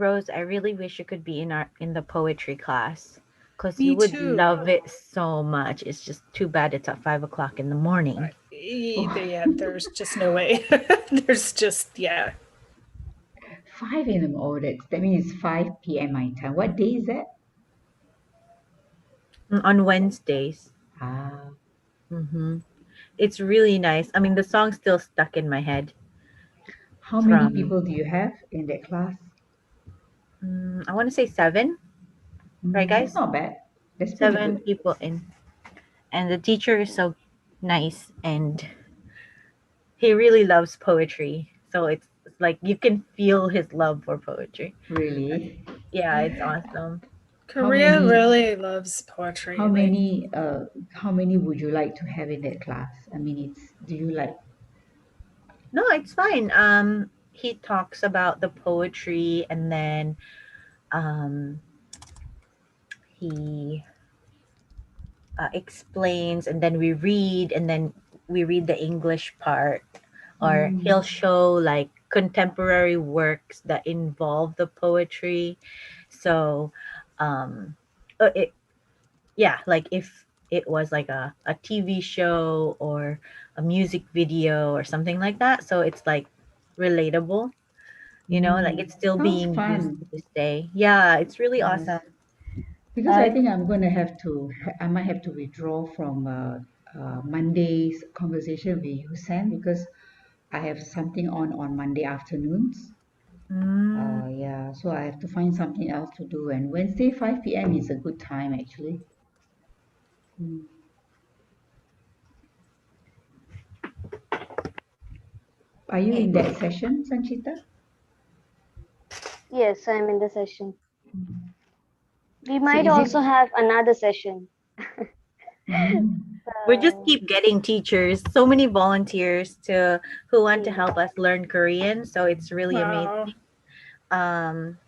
Rose, I really wish you could be in the poetry class because you Me would too. love it so much. It's just too bad it's at 5 o'clock in the morning. Yeah, there's just no way. There's just, yeah. 5 a.m. Oh, that means 5 p.m. my time. What day is that? On Wednesdays. Ah, hmm It's really nice. I mean, the song's still stuck in my head how many from, people do you have in that class? I want to say seven, right, That's guys? not bad. That's pretty Seven good. people in. And the teacher is so nice and he really loves poetry. So it's like you can feel his love for poetry. Really? Yeah, it's awesome. How Korea many? really loves How poetry. Like, many? How many would you like to have in that class? I mean, it's. Do you like? No, it's fine. He talks about the poetry and then um he explains and then we read the English part, or he'll Mm, show like contemporary works that involve the poetry. So um it yeah, like if it was like a TV show or a music video or something like that, so it's like relatable, like it's still sounds being used fun. to this day. Yeah, it's really Yes. awesome. Because I It's think I'm going to have to, I might have to withdraw from Monday's conversation with you, Sam, because I have something on Monday afternoons. mm, Yeah, so I have to find something else to do. And Wednesday, 5 p.m. is a good time, actually. Mm. Are you in that session, Sanchita? Yes, I'm in the session. We So might is it? also have another session. Mm, we just So, keep getting teachers, so many volunteers to who want to mm. help us learn Korean, so it's really amazing. wow. um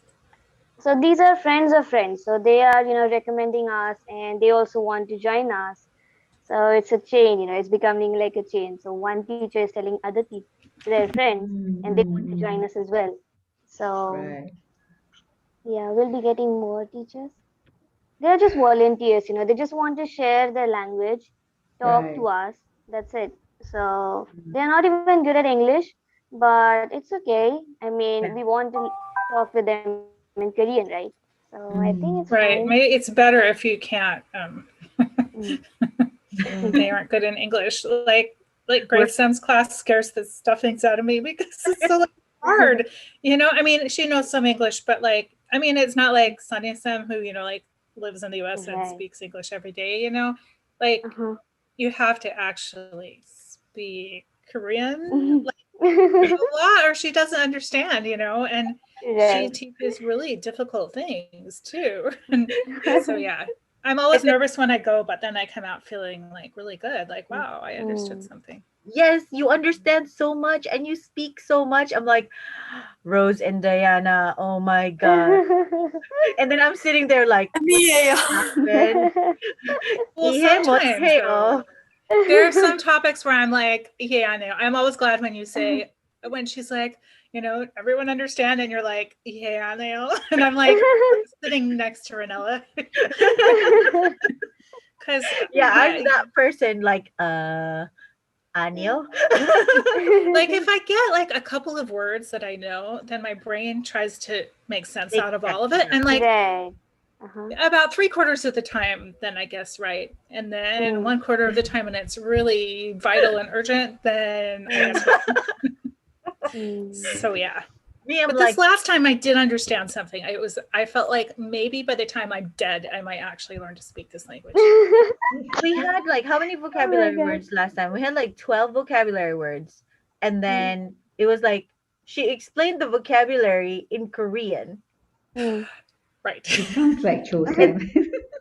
So these are friends of friends. So they are, recommending us and they also want to join us. So it's a chain, it's becoming like a chain. So one teacher is telling their friends and they want to join us as well. So right. yeah, we'll be getting more teachers. They're just volunteers, they just want to share their language, talk Right. to us. That's it. So they're not even good at English, but it's okay. I mean, we yeah. want to talk with them in Korean, right? So I think it's fine. Mm, Right. Maybe it's better if you can't, Mm. they aren't good in English. Like We're Grace Sam's class scares the stuffings out of me because it's so like, hard. I mean, she knows some English, but like, I mean, it's not like Sunny Sam who, like lives in the US and Right. speaks English every day. Like Uh-huh. you have to actually speak Korean like a lot or she doesn't understand, and she Right. teaches really difficult things too. And so yeah, I'm always and then, nervous when I go, but then I come out feeling like really good. Like, wow, I understood Mm. something. yes, you understand so much and you speak so much. I'm like, Rose and Diana, oh my god. And then I'm sitting there like, what 아니에요. happened? Well, Ihe sometimes though, 못해요. there are some topics where I'm like, yeah, I know. I'm always glad when you say, when she's like, everyone understand, and you're like, yeah, I know. And I'm like sitting next to Ranella. Because, Yeah, yeah, I'm that person like Anyo. like if I get like a couple of words that I know, then my brain tries to make sense Make out of all sense. of it. And like Right. Uh-huh. about 3/4 of the time, then I guess right. And then Mm. 1/4 of the time when it's really vital and urgent, then I guess Mm. wrong. Mm. So yeah. Me, I'm But this like, last time I did understand something. I felt like maybe by the time I'm dead, I might actually learn to speak this language. we had like how many Oh my vocabulary God. words last time? We had like 12 vocabulary words. And Mm. then it was like she explained the vocabulary in Korean. Mm. Right. it sounds like And Chosen.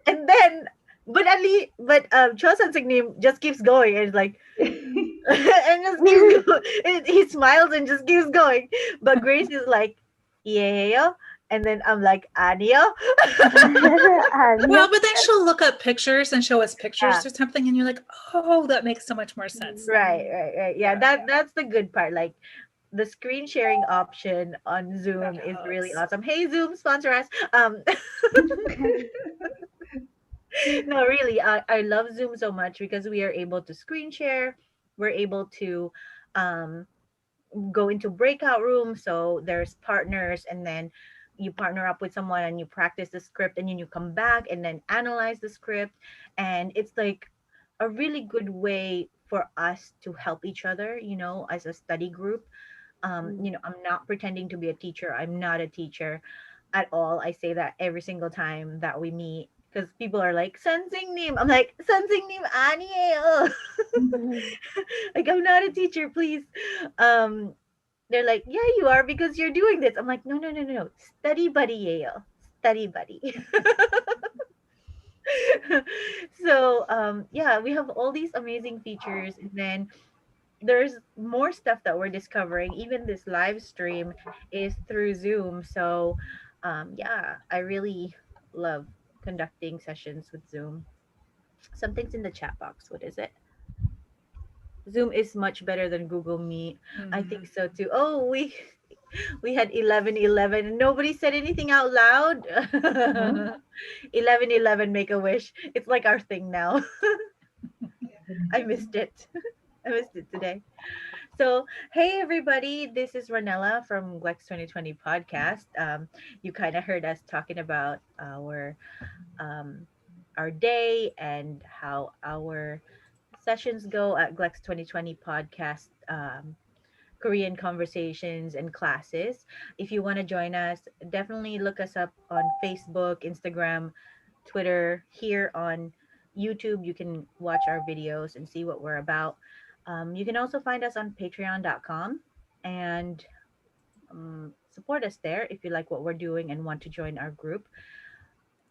and then but at least but Chosun's name just keeps going and it's like and just keeps going. He smiles and just keeps going. But Grace is like, yeah. And then I'm like, Anio. Anya. Well, but then she'll look up pictures and show us Yeah. pictures or something, and you're like, oh, that makes so much more sense. Right, Mm. right, right. Yeah, Yeah. that's the good part. Like the screen sharing option on Zoom is really awesome. Hey Zoom, sponsor us. No, really, I love Zoom so much because we are able to screen share. We're able to um, go into breakout rooms. So there's partners, and then you partner up with someone and you practice the script, and then you come back and then analyze the script. And it's like a really good way for us to help each other, as a study group. I'm not pretending to be a teacher. I'm not a teacher at all. I say that every single time that we meet because people are like, Sensing I'm like, Sensing 아니에요. Like, I'm not a teacher, please. Um, they're like, yeah, you are because you're doing this. I'm like, no, no, no, no, no. Study buddy, study buddy. So, yeah, we have all these amazing features, and then there's more stuff that we're discovering. Even this live stream is through Zoom. So, yeah, I really love conducting sessions with Zoom. Something's in the chat box. What is it? Zoom is much better than Google Meet. I think so too. Oh, we had 11:11 and nobody said anything out loud. 11:11 make a wish. It's like our thing now. I missed it. I missed it today. So, hey everybody, this is Ranella from GLEx2020 podcast. You kind of heard us talking about um, our day and how our sessions go at GLEx2020 podcast. Korean conversations and classes. If you want to join us, definitely look us up on Facebook, Instagram, Twitter. Here on YouTube, you can watch our videos and see what we're about. You can also find us on patreon.com and support us there if you like what we're doing and want to join our group.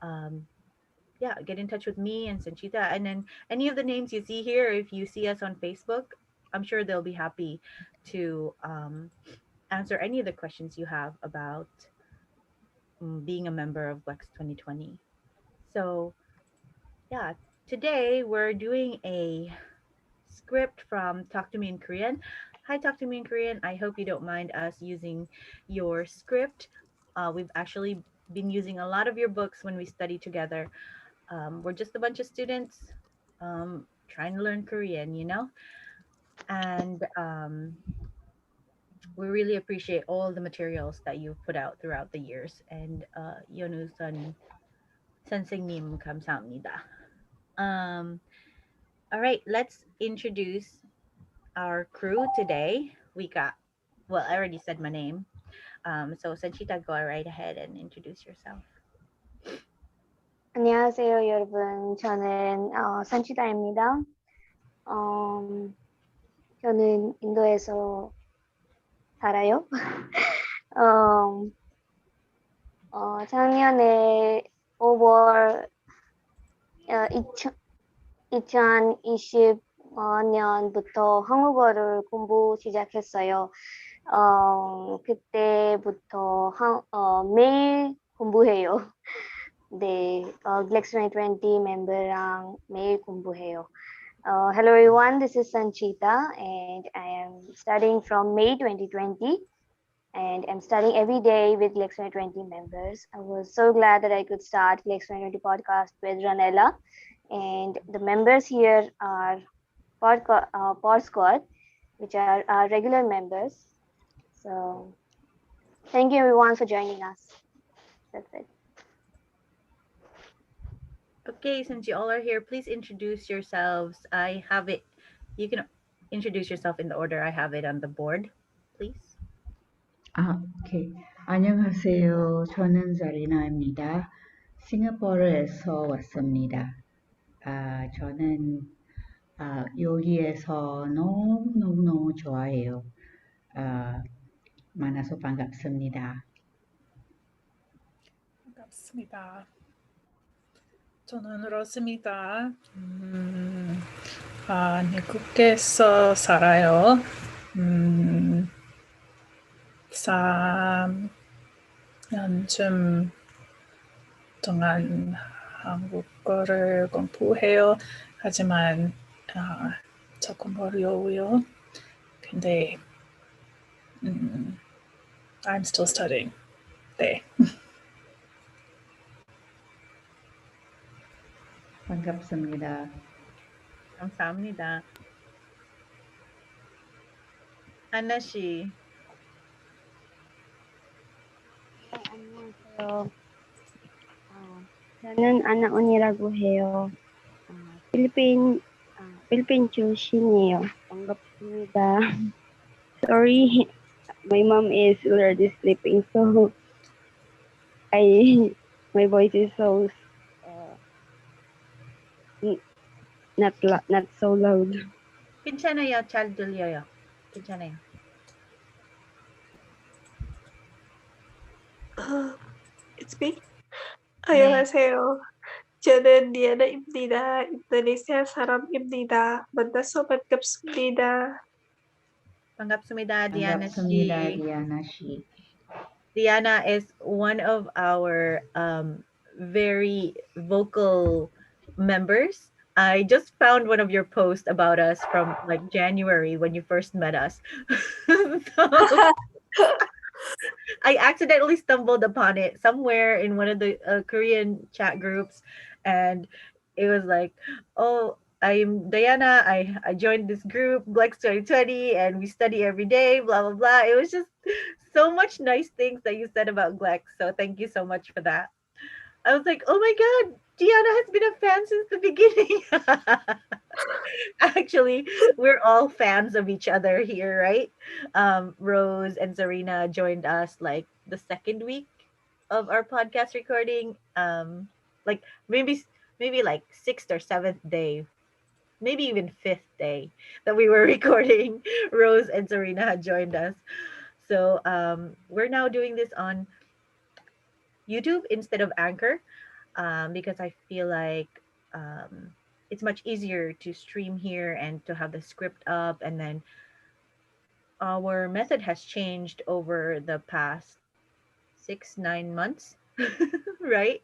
Um, yeah, get in touch with me and Sanchita. And then any of the names you see here, if you see us on Facebook, I'm sure they'll be happy to answer any of the questions you have about being a member of GLEX 2020. So, yeah, today we're doing a script from Talk to Me in Korean. Hi, Talk to Me in Korean. I hope you don't mind us using your script. We've actually been using a lot of your books when we study together. We're just a bunch of students trying to learn Korean. And we really appreciate all the materials that you've put out throughout the years. And Yonu-san, 선생님 감사합니다. All right, let's introduce our crew today. We got, well, I already said my name. So Sanchita, go right ahead and introduce yourself. 안녕하세요, 여러분. 저는 산치다입니다. 저는 인도에서 살아요. 작년에 5월 2020년부터 한국어를 공부 시작했어요. 그때부터 매일 공부해요. 네, GLEx2020 멤버랑 매일 공부해요. Hello everyone, this is Sanchita and I am studying from May 2020 and I'm studying every day with GLEx2020 members. I was so glad that I could start GLEx2020 podcast with Ranella, and the members here are Pod Squad, which are our regular members. So thank you everyone for joining us. That's it. Okay, since you all are here, please introduce yourselves. I have it. You can introduce yourself in the order I have it on the board, please. 오케이. 안녕하세요. 저는 자리나입니다. 싱가포르에서 왔습니다. 저는 여기에서 너무너무 좋아해요. 만나서 반갑습니다. 반갑습니다. 저는 로스입니다. 미국에서 살아요. 3년쯤 동안 한국어를 공부해요. 하지만 조금 어려워요. 근데 I'm still studying. They. 반갑습니다. 감사합니다. 하나 씨. 안녕하세요. 저는 아나온이라고 해요. 필리핀 출신이에요. 반갑습니다. Sorry, my mom is already sleeping, so my voice is so not so loud. 괜찮아요. 잘 들려요. 괜찮아요. It's me. 안녕하세요. 저는 디아나입니다. 인도네시아 사람입니다. 만나서 반갑습니다. 반갑습니다, Diana 반갑습니다, 씨. 디아나 씨. Diana is one of our very vocal members. I just found one of your posts about us from like January when you first met us. So I accidentally stumbled upon it somewhere in one of the Korean chat groups, and it was like, "Oh, I'm Diana. I joined this group, GLEx2020, and we study every day." Blah blah blah. It was just so much nice things that you said about Glex. So thank you so much for that. I was like, "Oh my god, Diana has been a fan since the beginning." Actually, we're all fans of each other here, right? Rose and Zarina joined us like the second week of our podcast recording. Like maybe like sixth or seventh day, maybe even fifth day that we were recording. Rose and Zarina had joined us. So we're now doing this on YouTube instead of Anchor, because I feel like it's much easier to stream here and to have the script up. And then our method has changed over the past 6-9 months. Right,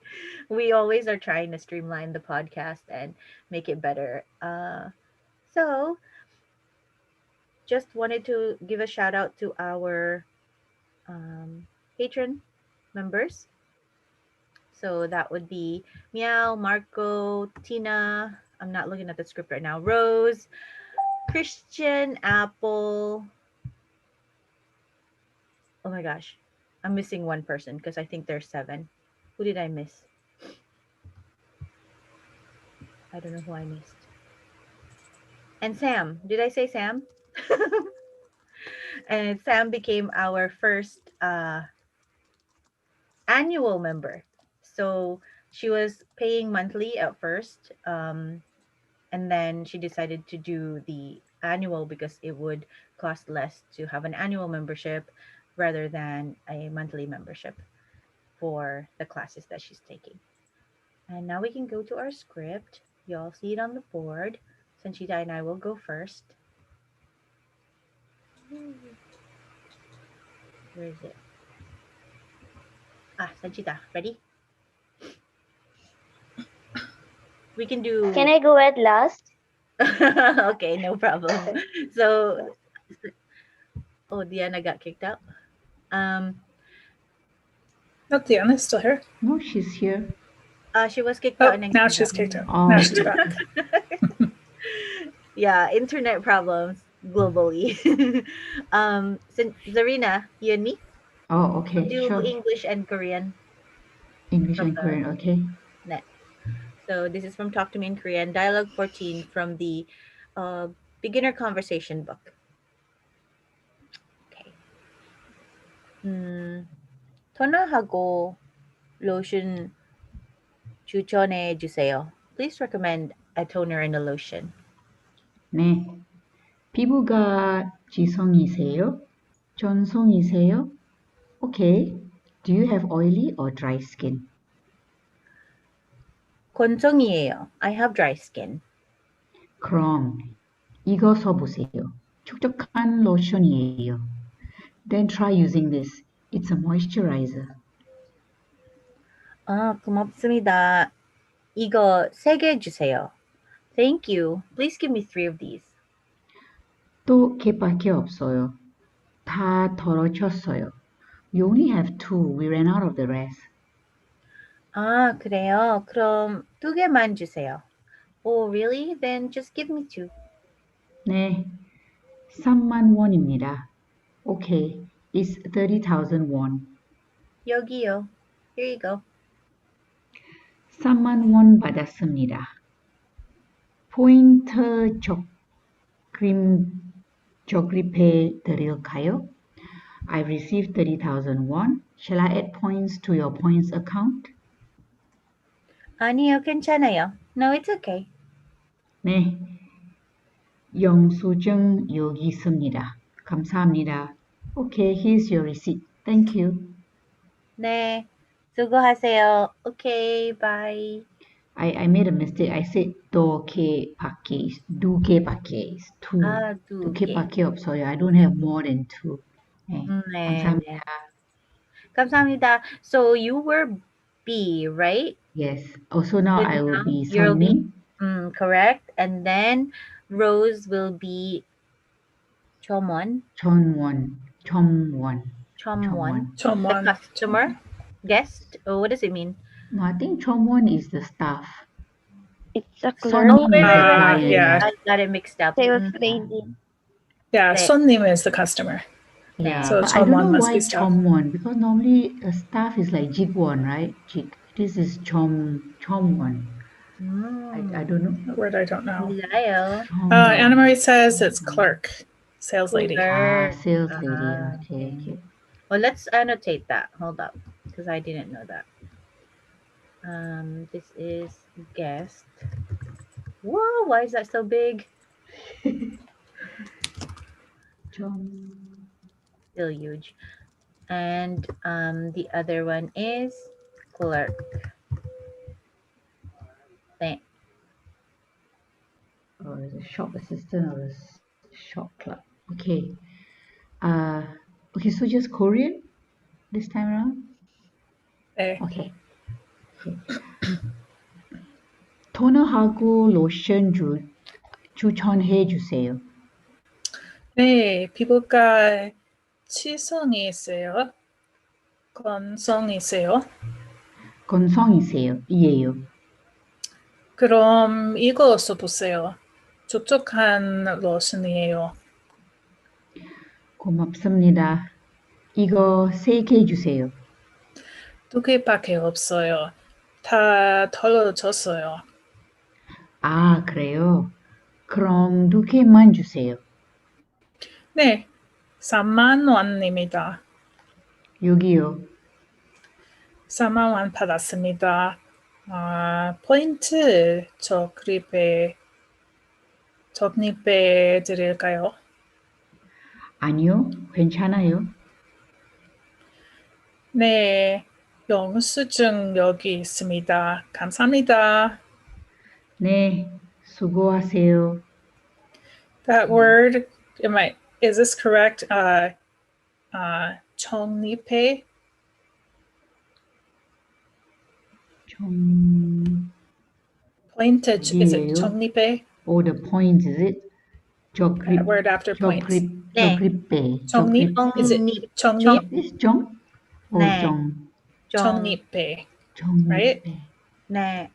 we always are trying to streamline the podcast and make it better. So just wanted to give a shout out to our patron members. So that would be Meow, Marco, Tina. I'm not looking at the script right now. Rose, Christian, Apple. Oh my gosh. I'm missing one person because I think there's 7. Who did I miss? I don't know who I missed. And Sam. Did I say Sam? And Sam became our first annual member. So she was paying monthly at first. And then she decided to do the annual because it would cost less to have an annual membership rather than a monthly membership for the classes that she's taking. And now we can go to our script. You all see it on the board. Sanchita and I will go first. Where is it? Sanchita, ready? We can do. Can I go at last? Okay, no problem. So, oh, Diana got kicked out. No, Diana's still here. No, she's here. She was kicked Oh, out. And now she's kicked out. Oh. Now she's back. Yeah, internet problems globally. Zarina, you and me? Oh, okay, Do sure. English and Korean. English and Korean, okay. Net. So this is from Talk to Me in Korean, Dialogue 14 from the Beginner Conversation book. Okay. 토너하고 로션 추천해 주세요. Please recommend a toner and a lotion. 네. 피부가 지성이세요? 전성이세요? Okay. Do you have oily or dry skin? 건성이에요. I have dry skin. 그럼 이거 써보세요. 촉촉한 로션이에요. Then try using this. It's a moisturizer. 고맙습니다. 이거 3개 주세요. Thank you. Please give me 3 of these. 또 걔밖에 없어요. 다 덜어쳤어요. We only have 2. We ran out of the rest. 아, 그래요? 그럼 2개만 주세요. Oh, really? Then just give me 2. 네, 3만 원입니다. Okay, it's 30,000 won. 여기요. Here you go. 3만 원 받았습니다. 포인트 적립해 드릴까요? I received 30,000 won. Shall I add points to your points account? 아니요, 괜찮아요. No, it's okay. 네, 영수증 여기 있습니다. 감사합니다. Okay, here's your receipt. Thank you. 네, 수고하세요. Okay, bye. I made a mistake. I said 두개 밖에, 두 개밖에. It's 2. 아, 두 2개. 개밖에 없어요. I don't have more than 2. 네, 네, 감사합니다. 네. 감사합니다. So you were B, right? Yes. Also now Good I will now. be You'll be Sunmi. correct. And then Rose will be Chomwon. Chomwon. The Chomwon. customer, guest. Oh, what does it mean? No, I think Chomwon is the staff. It's a clerk. Sonnim is the wait. client. Yeah. I got it mixed up. Sales lady. Yeah, 네. 손님 is the customer. Yeah, So but I don't know Chomwon must why be staff. Chomwon, because normally a staff is like Jigwon, right? This is Chomwon. I don't know. A word I don't know. 몰라요. Anna Marie says it's clerk, sales lady. Sales lady. Okay. Well, let's annotate that. Hold up, because I didn't know that. This is guest. Whoa, why is that so big? Still huge. And the other one is clerk. Thanks. Or is a shop assistant or a shop clerk? Okay. Okay, so just Korean this time around? 네. Okay. 토너하고 로션 추천해 주세요. 네, 피부과 치성이 있어요. 건성이 있어요. 건성이세요. 이에요. 그럼 이거 써보세요. 촉촉한 로션이에요. 고맙습니다. 이거 3개 주세요. 2개밖에 없어요. 다 덜어졌어요. 아, 그래요? 그럼 2개만 주세요. 네, 3만 원입니다. 여기요. 4만 원 받았습니다. 포인트 적립해 드릴까요? 아니요, 괜찮아요. 네, 영수증 여기 있습니다. 감사합니다. 네, 수고하세요. That word, is this correct? 적립해? Pointed, is it 적립해? Oh, the points, is it? That word after points. 적립배. 적립? Is it 적립? Is 정? Or 네. 정? 적립해. 정립배. Right? 네.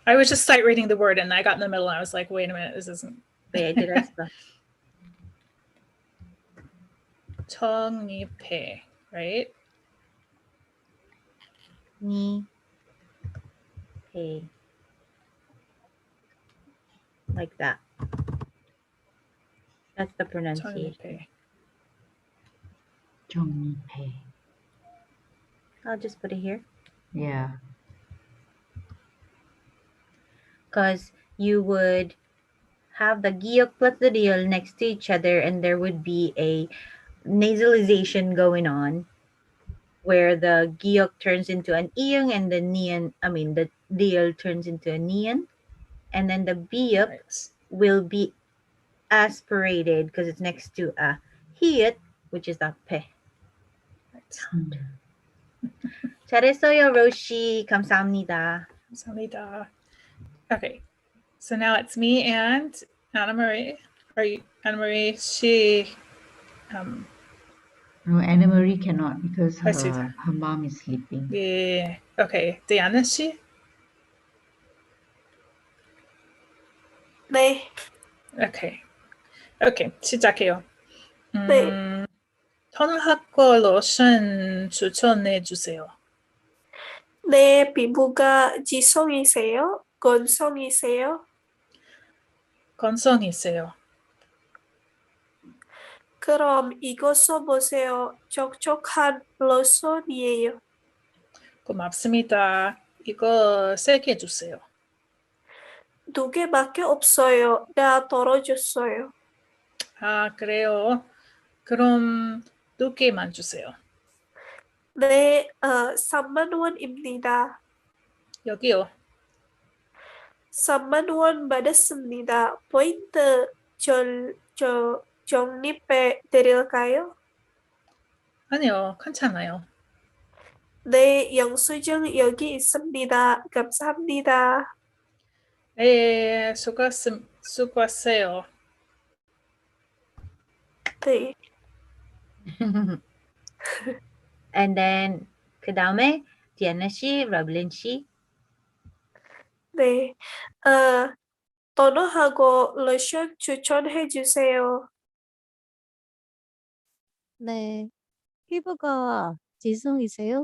I was just sight reading the word and I got in the middle and I was like, wait a minute, this isn't. Wait, did I spell? 적립해, right? Ni. Pay. Like that. That's the pronunciation. 적립해. 정립배. I'll just put it here. Yeah. Because you would have the giok plus the deal next to each other, and there would be a nasalization going on where the giok turns into an iyong and the the deal turns into a nian, and then the biok Right. will be aspirated because it's next to a hiyat, which is the pe. Right. 잘했어요, Roshi. 감사합니다. 감사합니다. Okay, so now it's me and Anna Marie. Anna Marie? She No, Anna Marie cannot because I see. her mom is sleeping. 예. Okay. 디아나 씨? 네, 오케이. 오케이. 시작해요. 네. 토너학과 로션 추천해 주세요. 내 피부가 지성이세요? 건성이세요? 건성이세요. 그럼 이거 써보세요. 촉촉한 로션이에요. 고맙습니다. 이거 3개 주세요. 2개밖에 없어요. 나 떨어졌어요. 아, 그래요? 그럼 2개만 주세요. 네, 3만 원입니다. 여기요. 3만 원 받았습니다. 포인트 적립해 드릴까요? 아니요, 괜찮아요. 네, 영수증 여기 있습니다. 감사합니다. 네, 수고하세요. 네, And then 그 다음에 디아나 씨, 러블린 씨. 네. 토너하고 로션 추천해 주세요. 네. 피부가 지성이세요?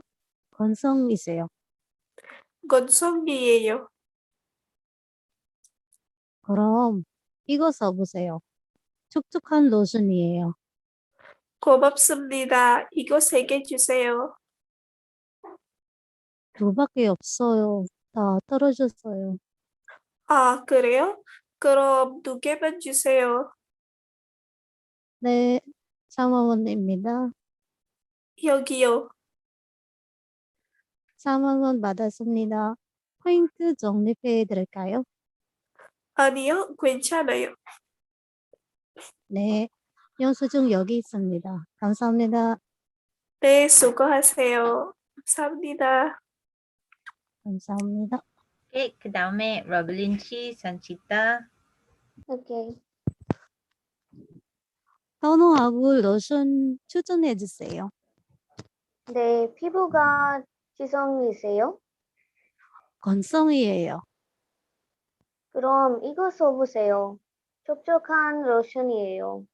건성이세요? 건성이에요. 그럼 이거 써보세요. 촉촉한 로션이에요. 고맙습니다. 이거 3개 주세요. 2밖에 없어요. 다 떨어졌어요. 아, 그래요? 그럼 2개만 주세요. 네. 4만 원입니다. 여기요. 4만 원 받았습니다. 포인트 적립해 드릴까요? 아니요, 괜찮아요. 네. 영수증 여기 있습니다. 감사합니다. 네, 수고하세요. 감사합니다. 감사합니다. 오케이, 그 다음에 러블린 씨, 산치타. 오케이. 토너하고 로션 추천해 주세요. 네, 피부가 지성이세요? 건성이에요. 그럼 이거 써보세요. 촉촉한 로션이에요.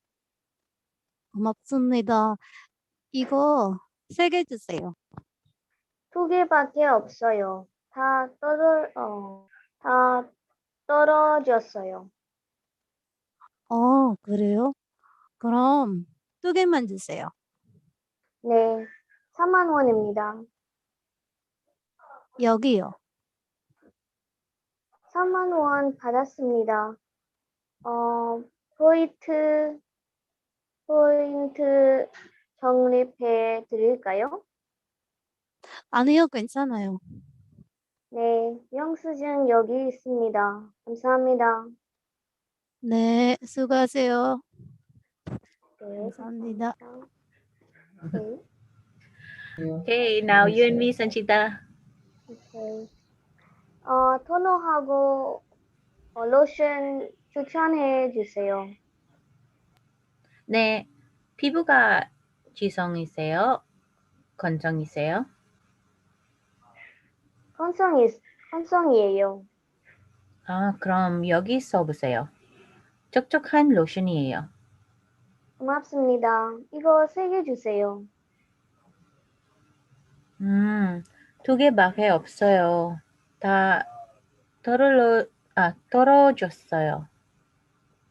고맙습니다. 이거 3개 주세요. 2개밖에 없어요. 다 떨어졌어요. 그래요? 그럼 2개만 주세요. 네, 4만 원입니다. 여기요. 4만 원 받았습니다. 포인트 적립해 드릴까요? 아니요, 괜찮아요. 네, 영수증 여기 있습니다. 감사합니다. 네, 수고하세요. 네, 감사합니다. 네, Okay, now you and me, 산치타. 오케이. 토너하고 로션 추천해 주세요. 네, 피부가 지성이세요? 건성이세요? 건성이에요. 아, 그럼 여기 써보세요. 촉촉한 로션이에요. 고맙습니다. 이거 3개 주세요. 2개밖에 없어요. 다 떨어졌어요.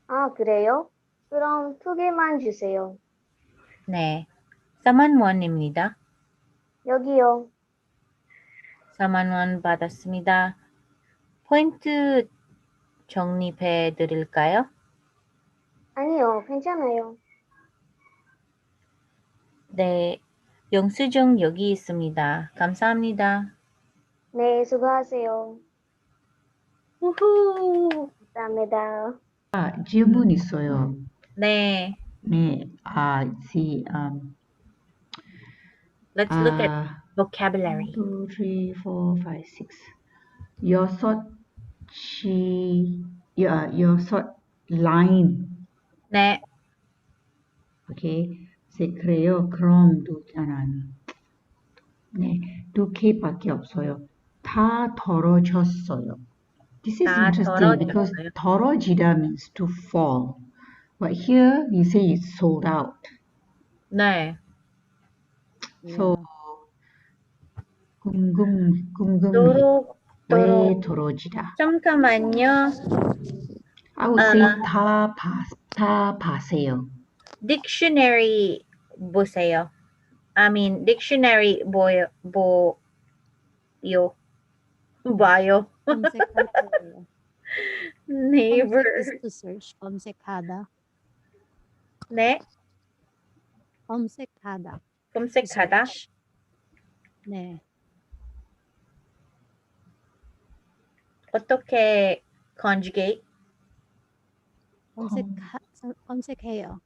아, 그래요? 그럼 2개만 주세요. 네, 4만 원입니다. 여기요. 4만 원 받았습니다. 포인트 적립해 드릴까요? 아니요, 괜찮아요. 네, 영수증 여기 있습니다. 감사합니다. 네, 수고하세요. 우후! 감사합니다. 질문 있어요. 네, 네, let's look at vocabulary. 1, 2, 3, 4, 5, 6. 여섯 여섯 line. 네, Okay. 글쎄, 그래요. 그럼 네, 두 개밖에 없어요. 다 더러졌어요. This is 다 interesting because 떨어졌어요. 더러지다 means to fall. But here you say it's sold out. 네. So Yeah. 궁금해. 도로 왜 더러지다? 잠깐만요. I would say 다 봐세요. Dictionary 보세요. I mean dictionary 보요. 봐요. 검색할 거예요. Neighbor. 검색 is to search. 검색하다. 네. 검색하다. To 검색하다. search. 네. 어떻게 conjugate? 검색해요.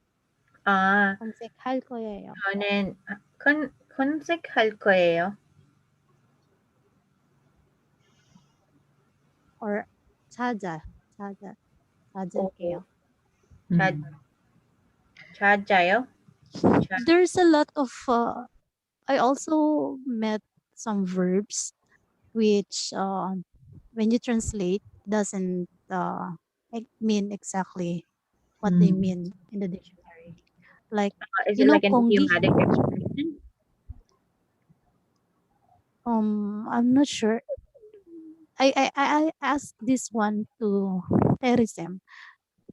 아, 검색할 거예요. 저는 검색할 거예요. Or 찾을게요. 찾아요. There's a lot of I also met some verbs which when you translate doesn't mean exactly what they mean in the dictionary. Like Is you it know like an kongi? idiomatic expression? I'm not sure. I asked this one to Terisem.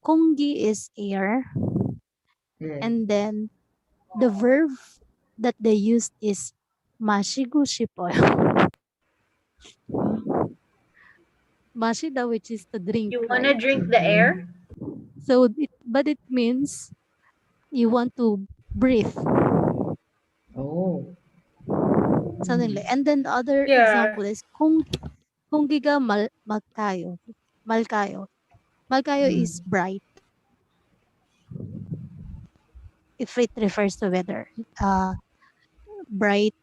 Kongi is air, 네. and then the verb that they used is 마시고 싶어요. 마시다, which is to drink, You right? wanna drink the air? So, but it means you want to breathe. Oh. Something like, and then the other Yeah. example is 공기가 맑아요. 맑아요 is bright. If it refers to weather, bright,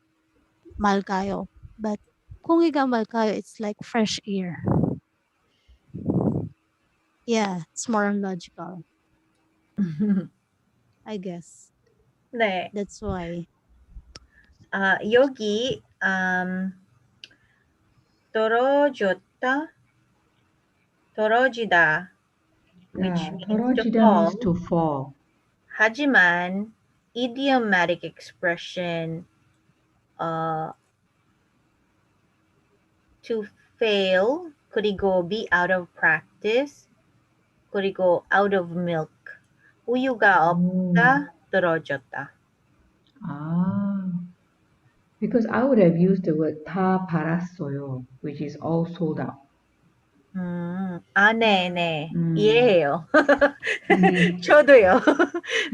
맑아요. But 공기가 맑아요, it's like fresh air. Yeah, it's more logical, I guess. 네. That's why. 여기 떨어지다, which Yeah, means to 더러지다 fall. means to fall. 하지만 idiomatic expression to fail 그리고 be out of practice 그리고 out of milk. 우유가 없다, 떨어졌다. Ah. Because I would have used the word 다 팔았어요, which is all sold out. 네. 음. 이해해요. 네. 저도요.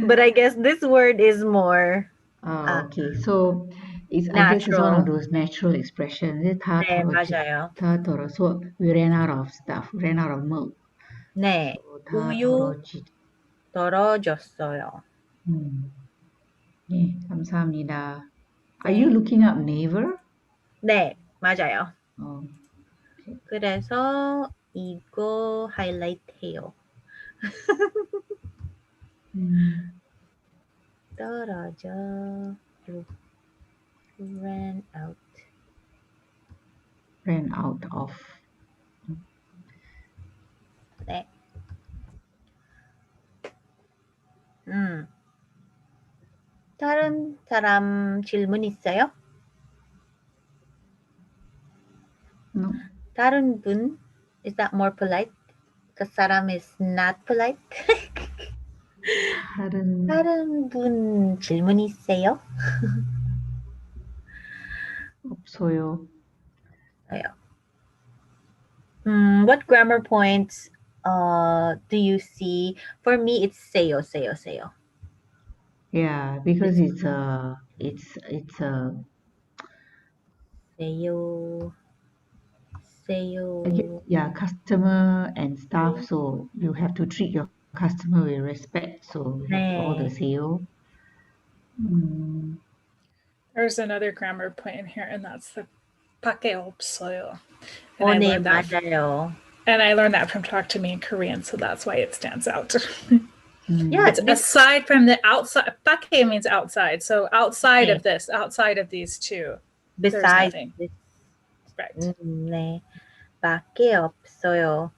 But I guess this word is more Okay. So I guess it's one natural. of those natural expressions. 다 네, 더러지, 맞아요. 다 더러. So we ran out of stuff. We ran out of milk. 네, So 다 우유 떨어졌어요. 네, 감사합니다. Are you looking up neighbor? 네, 맞아요. Okay. 그래서 이거 하이라이트 해요. 떨어져 ran out. Ran out of. 네. 다른 사람 질문 있어요? No. 다른 분? Is that more polite? 그 사람 is not polite? 다른 분 질문 있어요? 없어요. What grammar points do you see? For me, it's 세요. Yeah, because it's a 세요. yeah, customer and staff, so you have to treat your customer with respect. So we have all the sale. There's another grammar point in here, and that's the 밖에 없어요. And 네, I learned that from Talk to Me in Korean, so that's why it stands out. Yeah, It's aside from the outside. Bake means outside. So outside of this, outside of these two, there's besides nothing. this. Right. 네. 밖에 없어요.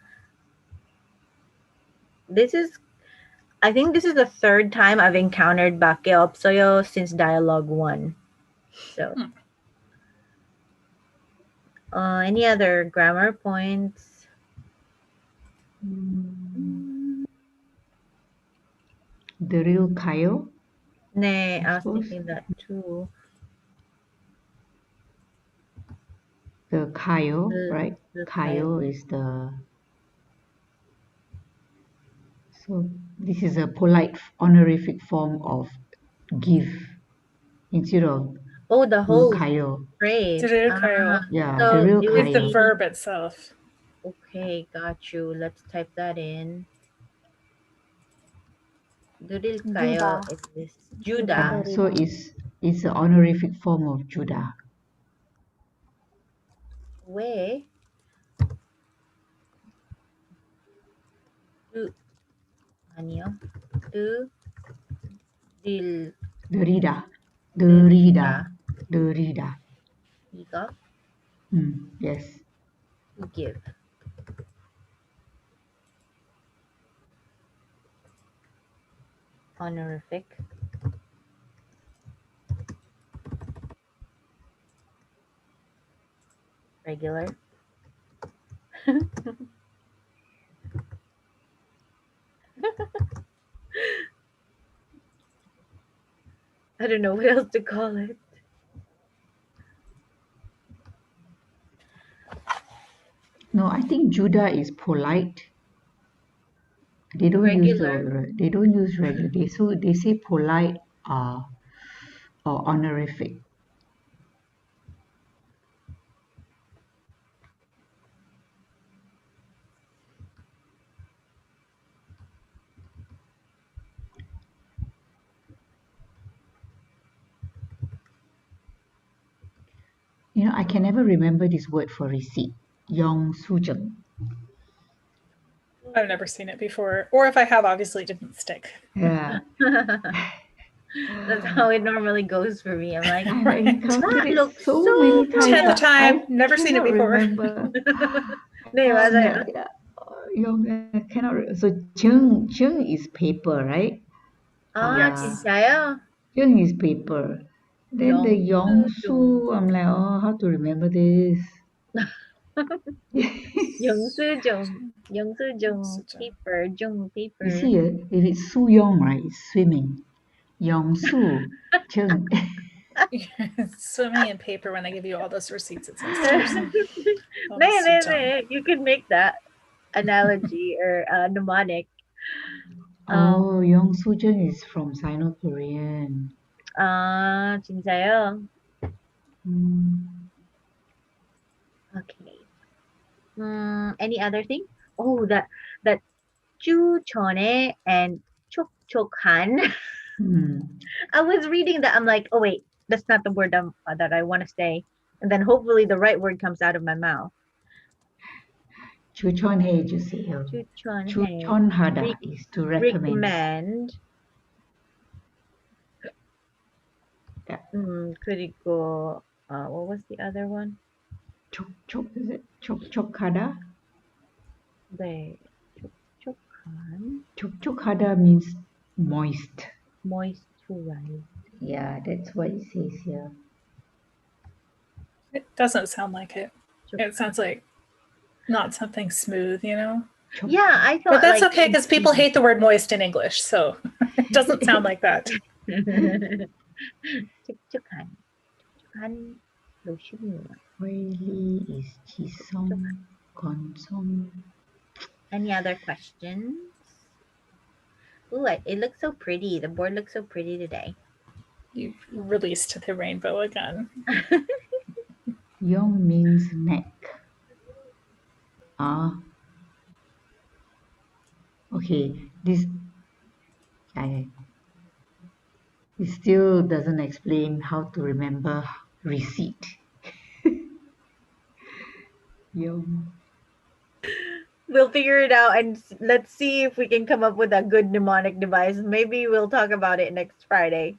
I think this is the third time I've encountered 밖에 없어요 since dialogue 1. So, any other grammar points? The real Kayo. 네, I was suppose. thinking that too. The Kayo, The- right? the Kayo is the. So this is a polite honorific form of give instead of Oh, the whole Kayo. phrase. 들을까요? Yeah, So the real it would With the Kayo. be- verb itself. Okay, got you. Let's type that in. 드릴까요? Judah. Is this Judah. Judah? So it's an honorific form of Judah. 왜? 아니요. 드릴 Derrida. 드리다. Derrida. 이거 Yes. give. Honorific. Regular. I don't know what else to call it. No, I think Judah is polite. They don't Regular. use regular. They say polite or honorific. I can never remember this word for receipt. Yong sujeng. I've never seen it before. Or if I have, obviously it didn't stick. Yeah. That's how it normally goes for me. I'm like, I encountered that it looks so so many times. Tenth but time, I never seen it cannot before. Remember. 네, 맞아요. I cannot. So jeng is paper, right? 아, Yeah. 진짜요? Jeng is paper. Then the 영수증. Yongsu, I'm like, how to remember this? 영수증. 영수증. 영수증. Paper. 중 paper. You see, if it's Su Yong, right, it's swimming. Yongsu, Jeng. Swimming in paper when they give you all those receipts. It says there's 네. You could make that analogy or mnemonic. Oh, Yongsu Jeng is from Sino-Korean. 아, 진짜요? Okay. Any other thing? Oh, that 추천해 and 촉촉한. I was reading that. I'm like, oh wait, that's not the word that I want to say. And then hopefully the right word comes out of my mouth. 추천해 주세요. 추천해. 추천하다 is to recommend. Yeah. 그리고 what was the other one? is it? 촉촉하다? 네. 촉촉한. 촉촉하다 means moist. Moisturize. Yeah, that's what it says here. It doesn't sound like it. It sounds like not something smooth, Yeah, I thought. But that's like, okay because people hate the word moist in English, so it doesn't sound like that. 촉촉한. 촉촉한 로션이에요. Oily is 지성, 건성. Any other questions? Ooh, it looks so pretty. The board looks so pretty today. You released the rainbow again. Yong means neck. Okay, this it still doesn't explain how to remember receipt. Yong. We'll figure it out and let's see if we can come up with a good mnemonic device. Maybe we'll talk about it next Friday.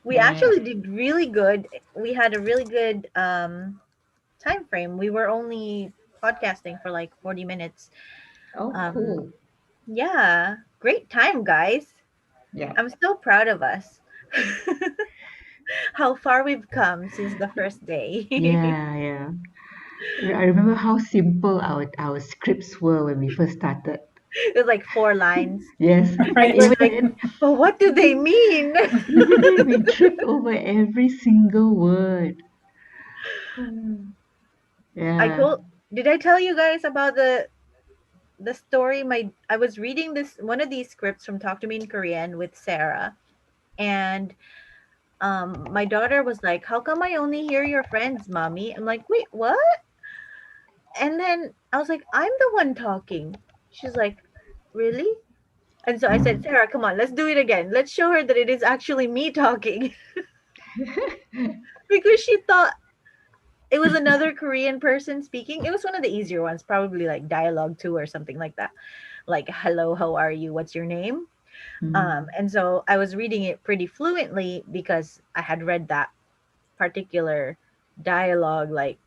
We Yeah. actually did really good. We had a really good time frame. We were only podcasting for like 40 minutes. Oh, Um cool. yeah, great time, guys. Yeah. I'm so proud of us. How far we've come since the first day. Yeah, yeah. I remember how simple our scripts were when we first started. It was like 4 lines. Yes, And Right. we're like, but what do they mean? but even then we tripped over every single word. I Yeah. told did I tell you guys about the story? I was reading this one of these scripts from Talk to Me in Korean with Sarah, and my daughter was like, "How come I only hear your friends, mommy?" I'm like, "Wait, what?" And then I was like, "I'm the one talking." She's like, "Really?" And so I said, "Sarah, come on, let's do it again. Let's show her that it is actually me talking." Because she thought it was another Korean person speaking. It was one of the easier ones, probably like dialogue 2 or something like that. Like, "Hello, how are you? What's your name?" Mm. And so I was reading it pretty fluently because I had read that particular dialogue like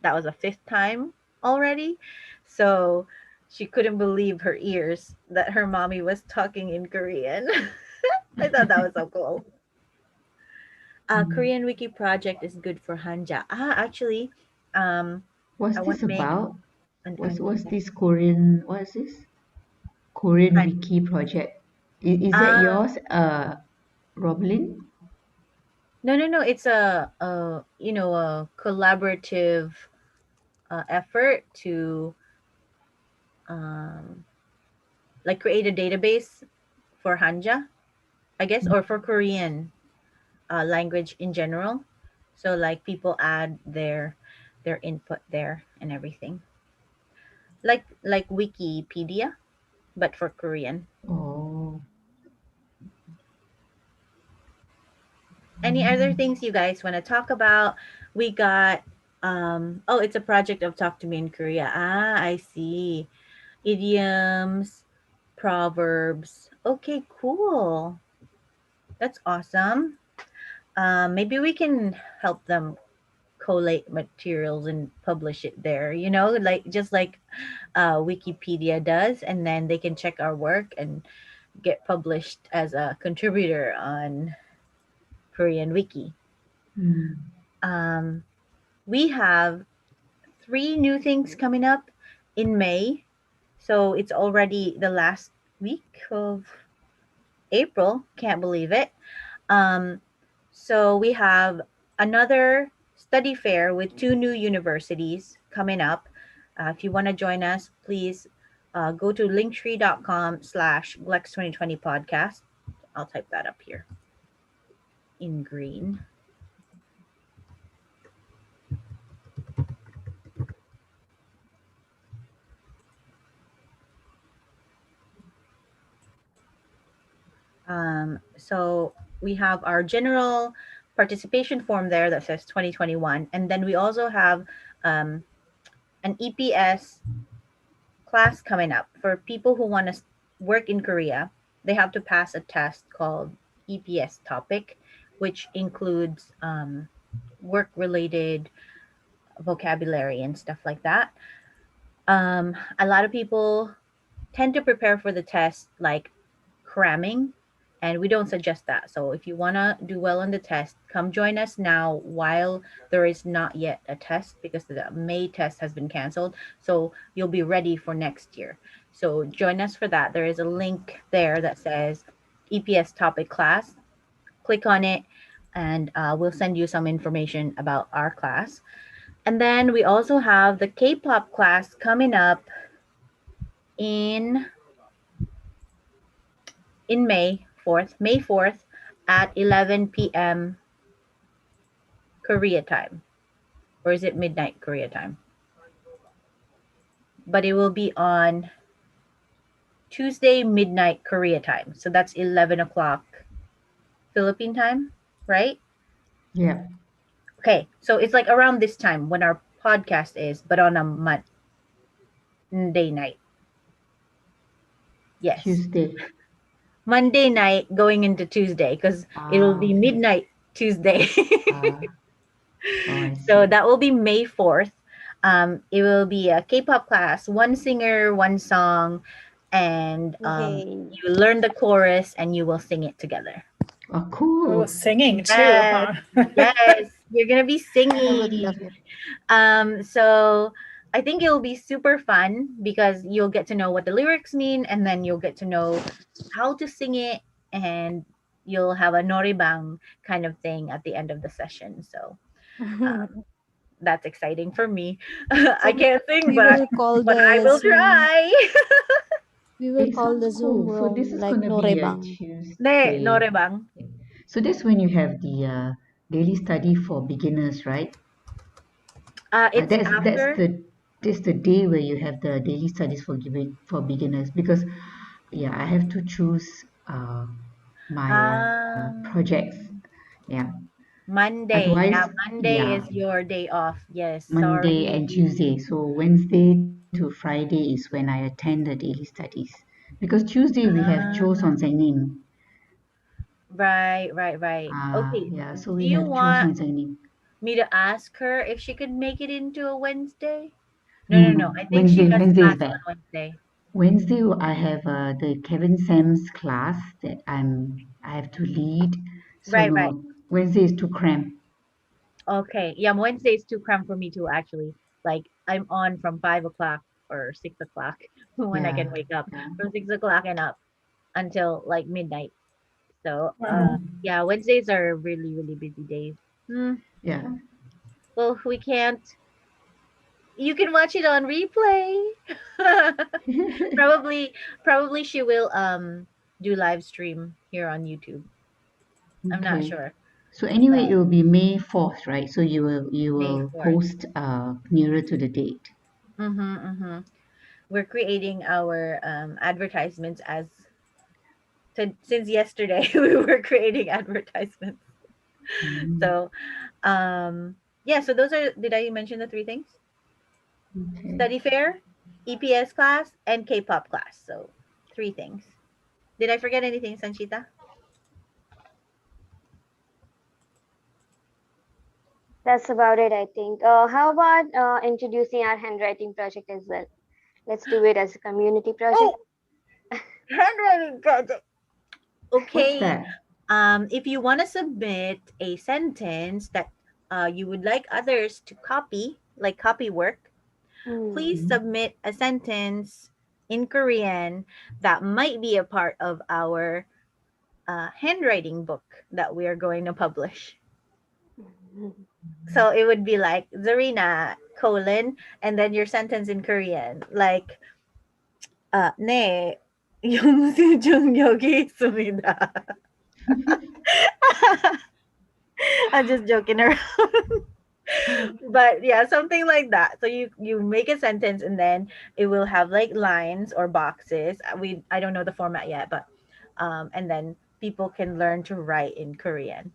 that was a fifth time already. So she couldn't believe her ears that her mommy was talking in Korean. I thought that was so cool. Mm. Korean Wiki project is good for Hanja. Actually, um, What's I want this to make about? an What's idea. this Korean? What is this Korean Han- Wiki project? Is that Ah, yours, Roblin? no, no, no. It's a collaborative effort to um, like create a database for Hanja, I guess, or for Korean language in general. So like people add their input there and everything, like Wikipedia, but for Korean. Oh, Any other things you guys want to talk about? We got oh, it's a project of Talk to Me in Korea. I see. Idioms, proverbs. Okay, cool. That's awesome. Maybe we can help them collate materials and publish it there, like just like Wikipedia does, and then they can check our work and get published as a contributor on Korean Wiki. mm. Um, we have 3 new things coming up in May. So it's already the last week of April. Can't believe it. Um, so we have another study fair with 2 new universities coming up. If you want to join us, please go to linktree.com/GLEx2020 podcast. I'll type that up here in green. So we have our general participation form there that says 2021. And then we also have um, an EPS class coming up for people who want to work in Korea. They have to pass a test called EPS topic, which includes work related vocabulary and stuff like that. A lot of people tend to prepare for the test like cramming, and we don't suggest that. So if you want to do well on the test, come join us now while there is not yet a test because the May test has been canceled. So you'll be ready for next year. So join us for that. There is a link there that says EPS topic class. Click on it, and we'll send you some information about our class. And then we also have the K-pop class coming up in May 4th at 11 p.m. Korea time. Or is it midnight Korea time? But it will be on Tuesday midnight Korea time. So that's 11 o'clock Philippine time, right? Yeah. Okay, so it's like around this time when our podcast is, but on a month. Monday night. Yes. Tuesday. Monday night going into Tuesday because it will be Okay. midnight Tuesday. Uh, oh, I So see. that will be May 4th. It will be a K-pop class, one singer, one song, and Yay. you learn the chorus and you will sing it together. Oh, Oh, cool. singing too, Yes, huh? yes, you're gonna be I would singing. love it. So I think it'll be super fun because you'll get to know what the lyrics mean, and then you'll get to know how to sing it, and you'll have a noribang kind of thing at the end of the session. So that's exciting for me. I So can't sing, we will call but I the will Zoom. try. We will It call sounds the Zoom cool. So this room is like going to be a Norebang. Ne, Tuesday. noribang. So that's when you have the daily study for beginners, right? It's That's after. that's the day where you have the daily studies for beginners because yeah, I have to choose my projects. Um, Yeah. Monday. Otherwise, Yeah, Monday yeah, is your day off. Yes, Monday and sorry. Tuesday. So Wednesday to Friday is when I attend the daily studies. Because Tuesday we have Cho Ah, Son Nim. right, right, right. Okay. Yeah, so Do we you have Cho want Son Nim. me to ask her if she could make it into a Wednesday? No, No, no, no. no. I think she has Wednesday is class bad. on Wednesday. Wednesday I have the Kevin Sam's class that I have to lead. So Right, right. no, Wednesday is too cramped. Okay. Yeah, Wednesday is too cramped for me too, actually. Like I'm on from 5 o'clock or 6 o'clock when I Yeah, can wake up. yeah. From 6 o'clock and up until like midnight. So Wow. yeah, Wednesdays are really, really busy days. Hmm. Yeah. Well, we can't. You can watch it on replay. probably, probably she will do live stream here on YouTube. I'm not Okay. sure. So anyway, it So will be May 4th, right? So you May will 4th. post nearer to the date. Mm-hmm, mm-hmm. We're creating our advertisements since yesterday. We were creating advertisements. Mm, So yeah. So those are. Did I mention the three things? okay. Study fair, EPS class, and K-pop class. So three things. Did I forget anything, Sanchita? That's about it, I think. How about introducing our handwriting project as well? Let's do it as a community project. Oh, handwriting project. What's Okay. that? If you want to submit a sentence that you would like others to copy, like copy work, Hmm. please Mm, submit a sentence in Korean that might be a part of our handwriting book that we are going to publish. So it would be like Zarina colon and then your sentence in Korean like 네 영수 중 여기 있습니다. I'm just joking around. But yeah, something like that. So you make a sentence and then it will have like lines or boxes. I don't know the format yet, but and then people can learn to write in Korean.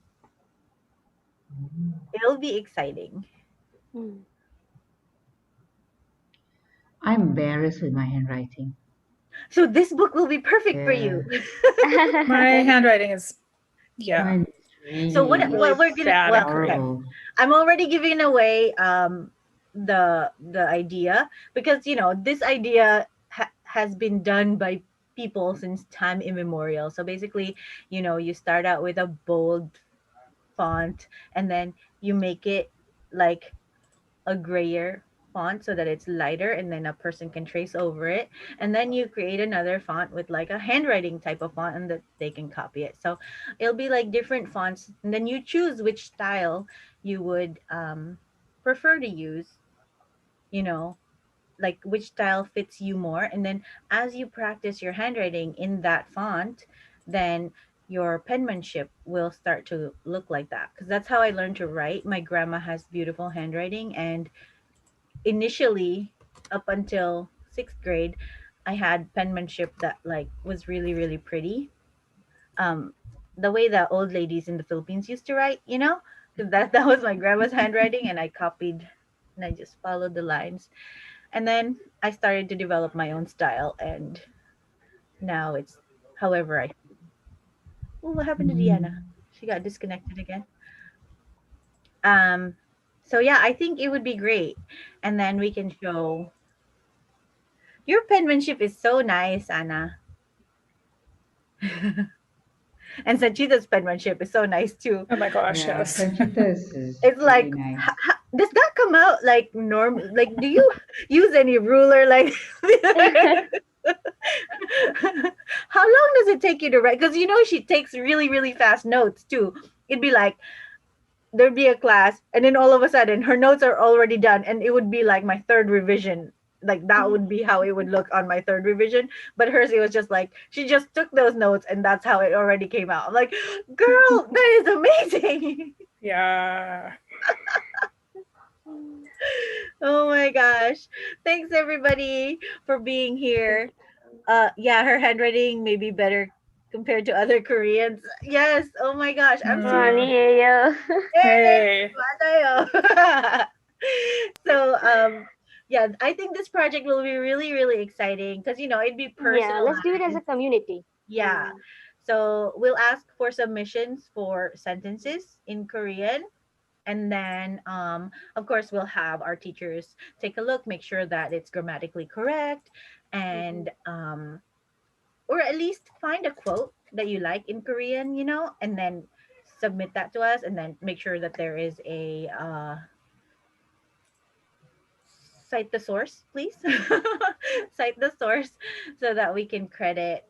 It'll be exciting. Hmm. I'm embarrassed with my handwriting. So this book will be perfect for Yeah. you. My handwriting is, yeah, Mine is So really what we're gonna bad well in okay. Korean. horrible. I'm already giving away the idea because this idea has been done by people since time immemorial. So basically, you start out with a bold font and then you make it like a grayer font so that it's lighter and then a person can trace over it, and then you create another font with like a handwriting type of font and that they can copy it. So it'll be like different fonts and then you choose which style you would prefer to use, you know like which style fits you more, and then as you practice your handwriting in that font, then your penmanship will start to look like that, because that's how I learned to write. My grandma has beautiful handwriting, and initially, up until sixth grade, I had penmanship that like was really, really pretty. Um, the way the old ladies in the Philippines used to write, because that was my grandma's handwriting, and I copied, and I just followed the lines. And then I started to develop my own style, and now it's however I. Oh, what happened to Mm. Diana? She got disconnected again. Um, so yeah, I think it would be great, and then we can show your penmanship is so nice, Anna, and Sanchita's penmanship is so nice too. Oh my gosh, Yeah, yes. Sanchita's is It's really like, nice. does that come out like norm? Like, do you use any ruler? Like, how long does it take you to write? Because she takes really, really fast notes too. It'd be like there'd be a class, and then all of a sudden her notes are already done, and it would be like my third revision. Like that would be how it would look on my third revision. But hers, it was just like she just took those notes, and that's how it already came out. I'm like, girl, that is amazing. Yeah. Oh my gosh. Thanks everybody for being here. Yeah, her handwriting may be better compared to other Koreans. Yes. Oh my gosh. I'm serious. Aaniyeyo. Hey. So yeah, I think this project will be really, really exciting because it'd be Yeah, let's do it as a personalized. community. Yeah. So we'll ask for submissions for sentences in Korean, and then of course we'll have our teachers take a look, make sure that it's grammatically correct, and or at least find a quote that you like in Korean, and then submit that to us, and then make sure that there is a cite the source, please. Cite the source so that we can credit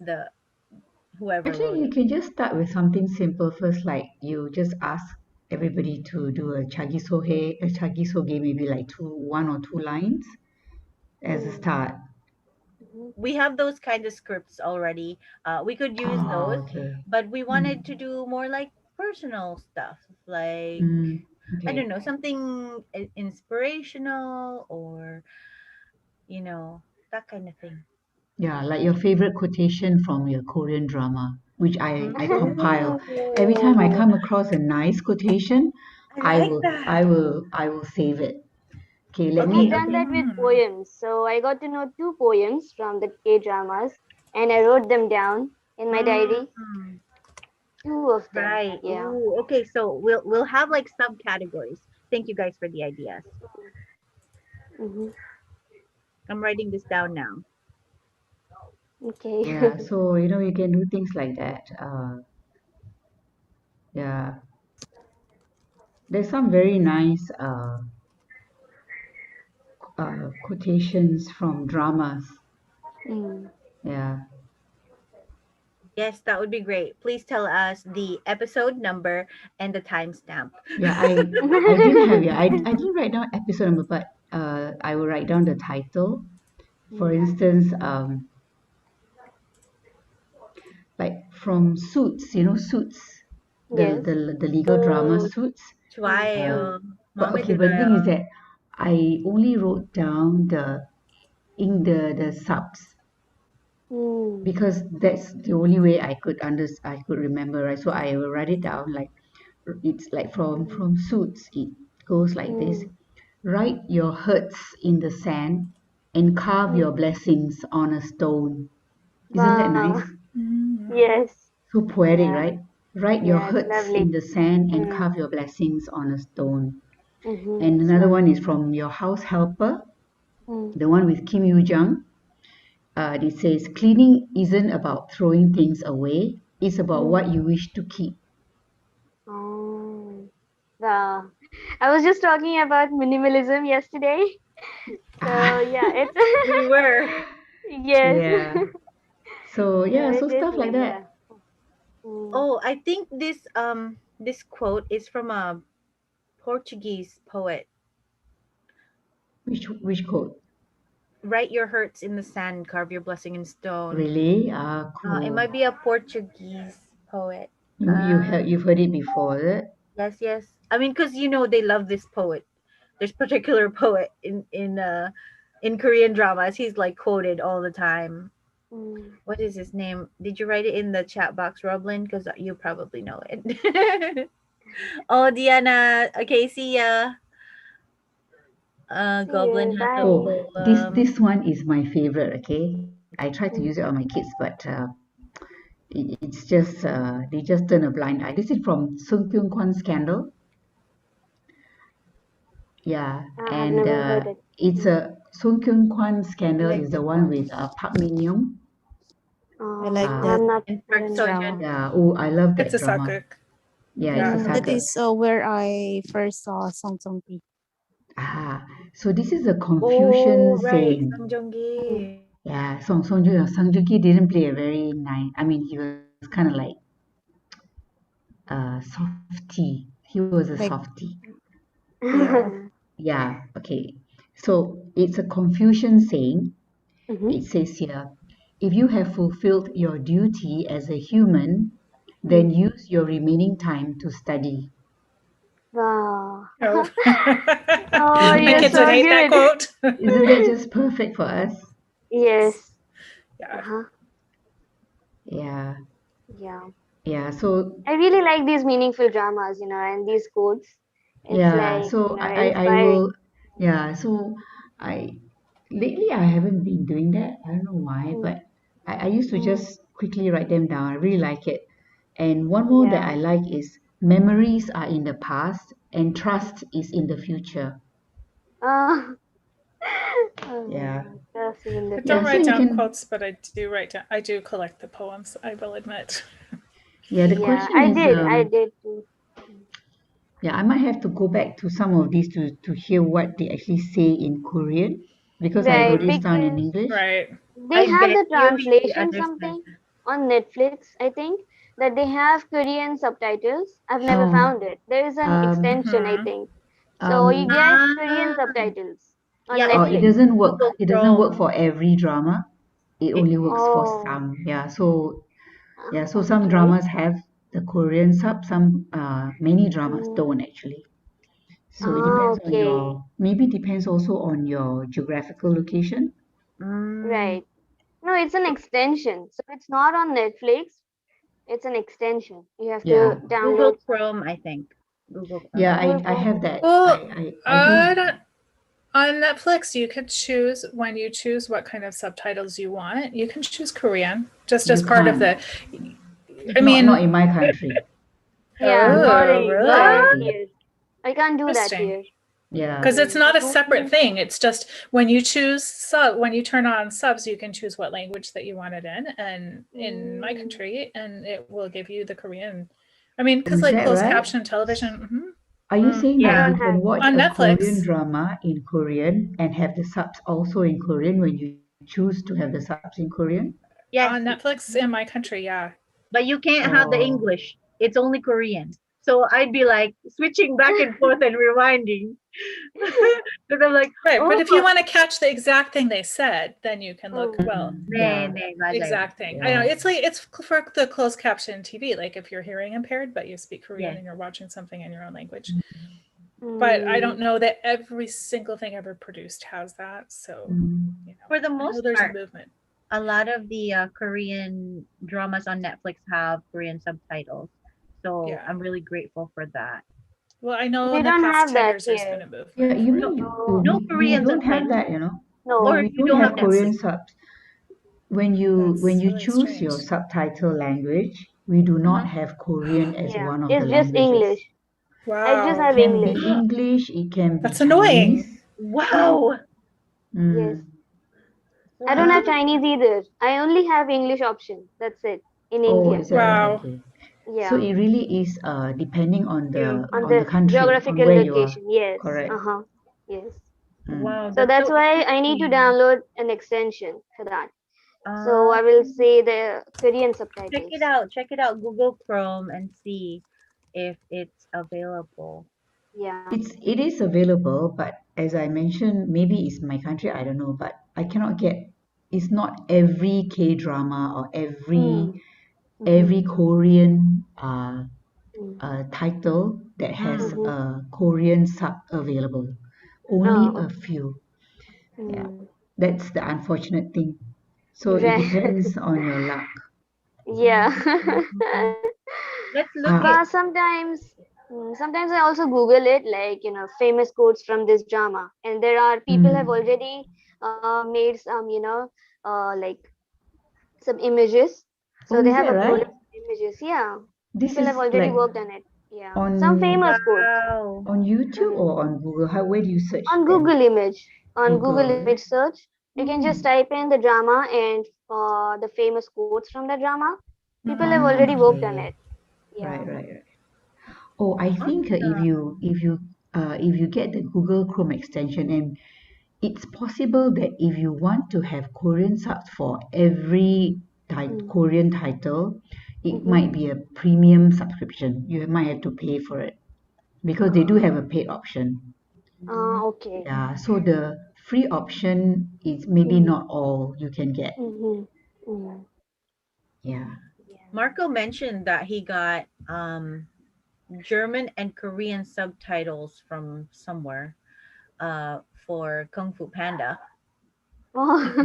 the whoever Actually, wrote you it. can just start with something simple first, like you just ask everybody to do a chagisoge, maybe like one or two lines as a start. We have those kind of scripts already. We could use Oh, those, okay. but we Mm. wanted to do more like personal stuff, like Mm. I Okay. don't know, something inspirational, or that kind of thing. Yeah, like your favorite quotation from your Korean drama, which I compile. Every time I Ooh, come across a nice quotation, I like that. I will save it. Okay, let I have Okay, me. done okay. that with Mm. poems. So I got to know two poems from the K dramas and I wrote them down in my diary. Mm, Two of them. right. Yeah. Ooh, okay. So we'll have like subcategories. Thank you guys for the ideas. hmm I'm writing this down now. Okay. Yeah, so you can do things like that. Yeah, there's some very nice quotations from dramas. mm. Yeah, Yes, that would be great. Please tell us the episode number and the timestamp. yeah. I didn't have yeah. I didn't write down episode number, but I will write down the title. For instance, like from Suits, Suits, Yes. the legal drama Oh, Suits. Uh, 좋아해요. but 마음에 okay, but the thing is 들어요. that I only wrote down the subs Mm. because that's the only way I could remember, right? So I will write it down like it's like from Suits. It goes like this: Mm. write your hurts in the sand and carve your Mm. blessings on a stone. Isn't that Wow. nice? Mm. Yes. So poetic, Yeah. right? Write your Yeah, it's hurts lovely. in the sand and Mm. carve your blessings on a stone. And It's another one lovely. is from Your House Helper, Mm. the one with Kim Yoo Jung. It says, cleaning isn't about throwing things away, it's about what Mm. you wish to keep. Oh. Wow. I was just talking about minimalism yesterday. So Ah, yeah, it's We were. yes. yeah. So, So yeah, so it is stuff like like that. yeah. Mm. Oh, I think this quote is from a Portuguese poet. Which quote? Write your hurts in the sand, carve your blessing in stone. Really? Ah, It cool. might be a Portuguese poet. You've heard it before, is it? Yes, yes. I mean, because they love this poet. There's particular poet in Korean dramas. He's like quoted all the time. Mm. What is his name? Did you write it in the chat box, Roblin? Because you probably know it. Oh, Diana. Okay, see ya. Goblin Yes, has a Oh, this poem. this one is my favorite. Okay, I try to use it on my kids, but it's just they just turn a blind eye. This is from Sung Kyung Kwan's Scandal. Yeah, I've and never heard it. it's a Sung Kyung Kwan I Scandal like is the that one one. with Park Min Young. I like Uh, that I'm not And Park hearing it. Sojun. drama. yeah, oh, I love It's that a drama. sakuk. Yeah, it's a Yeah. That saga. is where I first saw Song Song Pi. Ah, so this is a Oh, Confucian right. saying. Song Joong Ki. Yeah, Song Joong Ki didn't play a very nice. I mean, he was kind of like softy. He was a Like, softy. yeah. Yeah. Okay. So it's a Confucian saying. Mm-hmm. It says here, if you have fulfilled your duty as a human, then Mm. use your remaining time to study. Wow. Oh. Oh, Isn't My you're that kids would so just hate that good. quote. isn't that just perfect for us? Yes. Yeah. Uh-huh. Yeah. Yeah. Yeah. So I really like these meaningful dramas, and these quotes. It's yeah. like, So I inspiring. will yeah. So I lately I haven't been doing that. I don't know why, Mm, but I used to mm, just quickly write them down. I really like it. And one more that yeah. I like is memories are in the past and trust is in the future. Uh, Yeah. that's in the I Yeah. don't So write future. you down can quotes, but I do write down. I do collect the poems. I will admit. yeah, the Yeah, question I is did. I did too. yeah, I might have to go back to some of these to hear what they actually say in Korean because I Right, wrote it down in because English. Right. they I have bet the you he translation understands. something on Netflix, I think, that they have Korean subtitles. I've never Oh, found it. There is an um, extension, I Hmm. think. So you um, get Ah, Korean subtitles on yeah, oh, it's it Netflix. doesn't work. Google It doesn't work Chrome. for every drama. It It, only works for Oh, some. Yeah, so some okay. dramas have the Korean sub, some many dramas Mm, don't actually. So it depends on okay. your maybe depends also on your geographical location. mm, Right. No, it's an extension. So it's not on Netflix. It's an extension. You have to Yeah, Google download some Chrome, I think. Google yeah, Chrome. I have Google. that. Well, I do. I don't. On Netflix, you could choose when you choose what kind of subtitles you want. You can choose Korean just as You part of can't. the. I Not mean, in my country. Yeah, You not oh, in really? What? here. I can't do that Interesting. here. yeah, Because it's Mm. not a separate thing. It's just when you choose when you turn on subs, you can choose what language that you want it in, and in my Mm. country, and it will give you the Korean. I mean, oh, because is like that closed right? caption television Are you saying I that Yeah. you don't can have. watch on a Korean Netflix. drama in Korean and have the subs also in Korean when you choose to have the subs in Korean? Yes, On Netflix in my country, yeah. but you can't have the Oh, English. It's only Korean. So I'd be like switching back and forth and rewinding. Because I'm like, Right, oh, but if you want to catch the exact thing they said, then you can look, Mm. well, nee, yeah, nee, 맞아요. exact thing. I know yeah. it's for the closed caption TV, like if you're hearing impaired but you speak Korean Yes. and you're watching something in your own language. But I don't Mm. know that every single thing ever produced has that. So, Mm. For the I know most there's a part, movement. a lot of the Korean dramas on Netflix have Korean subtitles. So Yeah. I'm really grateful for that. Well, I know We in the don't past have 10 that years there's been here. a Yeah, movement you for mean it. No, No we Korean don't have subtitles. that, you know? Or no. We you don't don't have have Korean Netflix. subs. When That's you really choose your strange. subtitle language, we do not Uh-huh. have Korean as Yeah, one of the it's just languages. English. I just It Wow. have can be English. English, it can be That's annoying. Chinese. Wow. Yes. Mm. I don't Wow. have Chinese either. I only have English option. That's it. In Oh, India. is that right? Wow. Okay. So Yeah. it really is depending on You. On the the country, on geographical where you are. location. Yes. Correct. Uh-huh. Yes. Mm. Wow, So that's that's so why I need to interesting. download an extension for that. So Uh, I will say the Korean check it subtitles. out. Check it out. Google Chrome and see if it's available. Yeah. It is available, but as I mentioned, maybe it's my country, I don't know, but I cannot get it's not every K drama or Mm. every Mm-hmm. Korean Mm. title that has Mm. Mm-hmm. a Korean sub available. Only Oh. a few. Yeah, Mm. that's the unfortunate thing. So it Right. depends on your luck. Yeah. Let's look Ah, it. But sometimes Sometimes I also Google it, like, famous quotes from this drama. And there are people have already made some, like some images. Oh, So they is have that uploaded right? some images. Yeah. This People have is already like worked on it. Yeah. Some on famous quotes Wow. YouTube Mhm. or on Google? Where do you search On them? Google image. On Google Google. image search. You can just Mm. type in the drama and the famous quotes from the drama. People have Ah, already worked on okay. it. Yeah. Right, right, right. Oh, I think Awesome. if you get the Google Chrome extension, and it's possible that if you want to have Korean subs for every Mm. Korean title, it Mm-hmm. might be a premium subscription. You might have to pay for it because they do have a paid option. Okay. Yeah, so the free option is maybe Mm-hmm. not all you can get. Mm-hmm. Mm-hmm. Yeah. Yeah. Marco mentioned that he got German and Korean subtitles from somewhere for Kung Fu Panda. So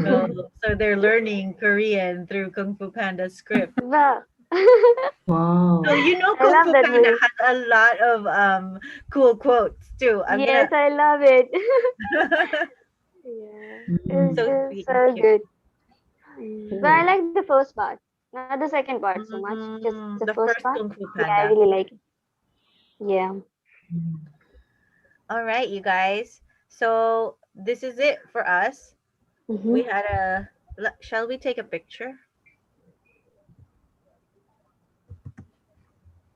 Oh, so they're learning Korean through Kung Fu Panda script. wow. So Wow. you know I Kung love Fu that Panda movie. has a lot of cool quotes too. I'm Yes, gonna I love it. Yeah, Mm. so it's sweet and so cute. good. But I Oh. like the first part, not the second part so much. Just the The first first part. Kung Fu Yeah, I Panda. really like it. Yeah. Mm. All right, you guys. So this is it for us. Mm-hmm. We had a. Shall we take a picture?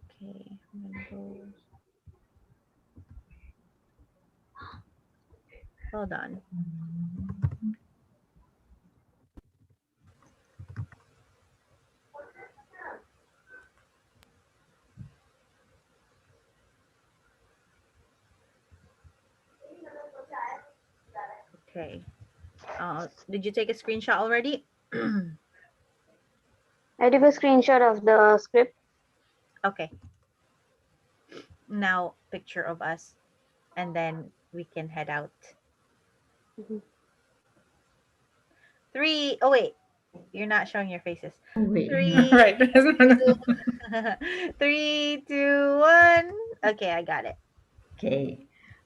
Okay, I'm gonna go. Hold on. Okay. Did you take a screenshot already? I took a screenshot of the script. Okay. Now picture of us, and then we can head out. Mhm. Three. Oh wait, you're not showing your faces. Oh, wait, no. Three, Right. two, 3, 2, 1. Okay, I got it. Okay.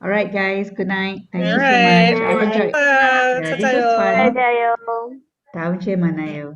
All right, guys. Good night. Thank All you so Thank you. much. right. I've Nice. enjoyed. Good night. Yeah, this was Tatayo. Bye, fun. Dayo. 다음 주에 만나요.